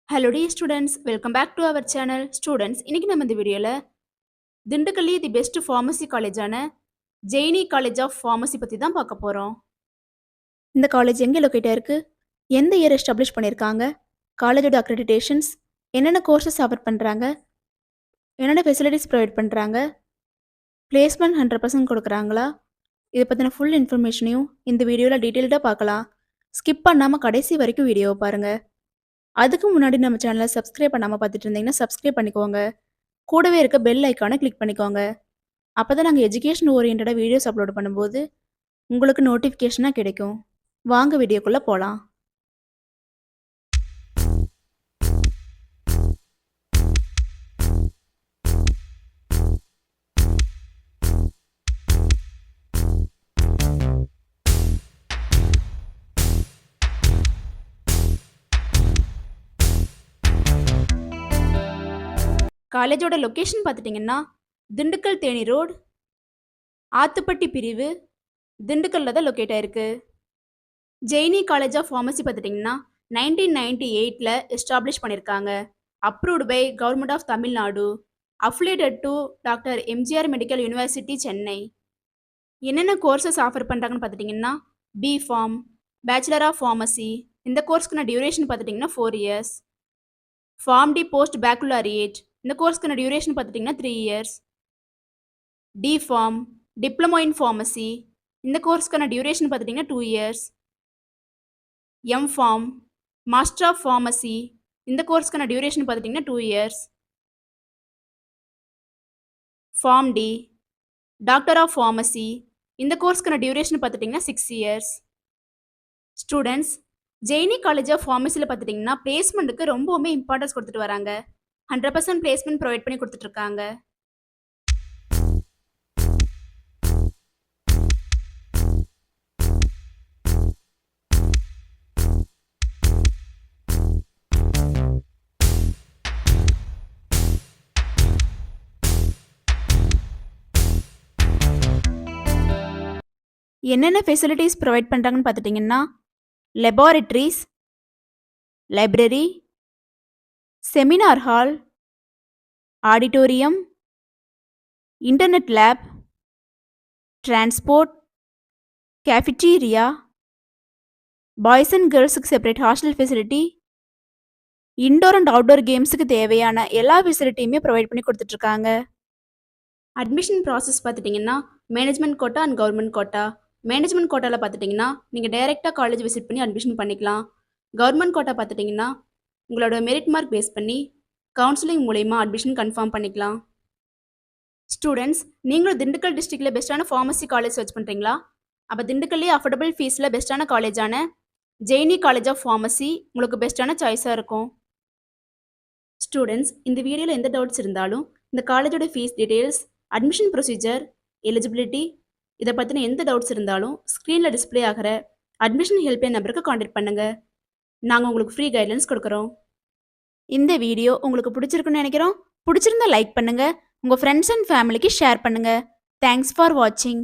Hello dear students, welcome back to our channel. Students, இன்னைக்கு நம்ம இந்த வீடியோல திண்டுக்கல்லே தி பெஸ்ட் ஃபார்மசி காலேஜான ஜெயினி காலேஜ் ஆஃப் ஃபார்மசி பத்தி தான் பார்க்க போறோம். இந்த காலேஜ் எங்க லொகேட் ஆயிருக்கு? எந்த இயர் எஸ்டாப்ளிஷ் பண்ணிருக்காங்க? காலேஜோட அக்ரெடிடேஷன்ஸ், என்னென்ன கோர்சஸ் ஆஃபர் பண்றாங்க? என்னென்ன ஃபெசிலிட்டிஸ் ப்ரொவைட் பண்றாங்க? பிளேஸ்மெண்ட் 100% கொடுக்குறாங்களா? இதை பத்தின ஃபுல் இன்ஃபர்மேஷனையும் இந்த வீடியோல டீடைல்டா பார்க்கலாம். ஸ்கிப் பண்ணாம கடைசி வரைக்கும் வீடியோவை பாருங்க. அதுக்கு முன்னாடி நம்ம சேனலை சப்ஸ்கிரைப் பண்ணாமல் பார்த்துட்டு இருந்தீங்கன்னா சப்ஸ்கிரைப் பண்ணிக்கோங்க. கூடவே இருக்க பெல் ஐக்கானை கிளிக் பண்ணிக்கோங்க. அப்போ தான் நாங்கள் எஜுகேஷன் ஓரியன்டாக வீடியோஸ் அப்லோட் பண்ணும்போது உங்களுக்கு நோட்டிஃபிகேஷனாக கிடைக்கும். வாங்க வீடியோக்குள்ளே போகலாம். காலேஜோட லொக்கேஷன் பார்த்துட்டிங்கன்னா திண்டுக்கல் தேனி ரோடு, ஆத்துப்பட்டி பிரிவு, திண்டுக்கல்ல தான் லொக்கேட் ஆயிருக்கு. ஜெயினி காலேஜ் ஆஃப் ஃபார்மசி பார்த்துட்டிங்கன்னா 1998ல் எஸ்டாப்ளிஷ் பண்ணியிருக்காங்க. Approved by government of Tamil Nadu, affiliated to doctor MGR medical university Chennai. என்னென்ன கோர்சஸ் ஆஃபர் பண்ணுறாங்கன்னு பார்த்துட்டிங்கன்னா பிஃபார்ம், பேச்சுலர் ஆஃப் ஃபார்மசி. இந்த கோர்ஸ்க்கான டியூரேஷன் பார்த்துட்டிங்கன்னா 4 years. Pharm D post baccalaureate, இந்த கோர்ஸ்க்கான டியூரேஷன் பார்த்துட்டிங்கன்னா 3 years. D pharm, diploma in pharmacy, இந்த கோர்ஸ்க்கான டியூரேஷன் பார்த்துட்டிங்கன்னா 2 years. M pharm, master of pharmacy, இந்த கோர்ஸ்க்கான டியூரேஷன் பார்த்துட்டிங்கன்னா 2 years. Pharm D, doctor of pharmacy, இந்த கோர்ஸ்க்கான டியூரேஷன் பார்த்துட்டிங்கன்னா 6 years. Students, Jaini college of ஃபார்மசியில் பார்த்துட்டிங்கன்னா பிளேஸ்மெண்ட்டுக்கு ரொம்பவுமே இம்பார்ட்டன்ஸ் கொடுத்துட்டு வராங்க. 100% பிளேஸ்மெண்ட் ப்ரொவைட் பண்ணி கொடுத்துட்ருக்காங்க. என்னென்ன ஃபெசிலிட்டிஸ் ப்ரொவைட் பண்ணுறாங்கன்னு பார்த்துட்டிங்கன்னா laboratories, library, seminar hall, auditorium, internet lab, transport, cafeteria, boys and கேர்ள்ஸுக்கு separate hostel facility, indoor and outdoor கேம்ஸுக்கு தேவையான எல்லா ஃபெசிலிட்டியுமே ப்ரொவைட் பண்ணி கொடுத்துட்ருக்காங்க. அட்மிஷன் ப்ராசஸ் பார்த்துட்டிங்கன்னா management quota and government quota. Management கோட்டாவில் பார்த்துட்டிங்கன்னா நீங்கள் டைரெக்டாக காலேஜ் விசிட் பண்ணி அட்மிஷன் பண்ணிக்கலாம். கவர்மெண்ட் கோட்டா பார்த்துட்டிங்கன்னா உங்களோட மெரிட் மார்க் பேஸ் பண்ணி கவுன்சிலிங் மூலயமா அட்மிஷன் கன்ஃபார்ம் பண்ணிக்கலாம். ஸ்டூடெண்ட்ஸ், நீங்களும் திண்டுக்கல் டிஸ்ட்ரிக்டில் பெஸ்ட்டான ஃபார்மசி காலேஜ் சர்ச் பண்ணுறீங்களா? அப்போ திண்டுக்கல்லே அஃபோர்டபுள் ஃபீஸில் பெஸ்ட்டான காலேஜான ஜெயினி காலேஜ் ஆஃப் ஃபார்மசி உங்களுக்கு பெஸ்ட்டான சாய்ஸாக இருக்கும். ஸ்டூடெண்ட்ஸ், இந்த வீடியோவில் எந்த டவுட்ஸ் இருந்தாலும் இந்த காலேஜோட fees details, admission procedure, eligibility, இதை பற்றின எந்த டவுட்ஸ் இருந்தாலும் ஸ்க்ரீனில் டிஸ்பிளே ஆகிற அட்மிஷன் ஹெல்ப்லைன் நம்பருக்கு காண்டாக்ட் பண்ணுங்கள். நாங்கள் உங்களுக்கு ஃப்ரீ கைட்லைன்ஸ் கொடுக்குறோம். இந்த வீடியோ உங்களுக்கு பிடிச்சிருக்குன்னு நினைக்கிறோம். பிடிச்சிருந்தா லைக் பண்ணுங்கள், உங்கள் ஃப்ரெண்ட்ஸ் அண்ட் ஃபேமிலிக்கு ஷேர் பண்ணுங்கள். தேங்க்ஸ் ஃபார் வாட்சிங்.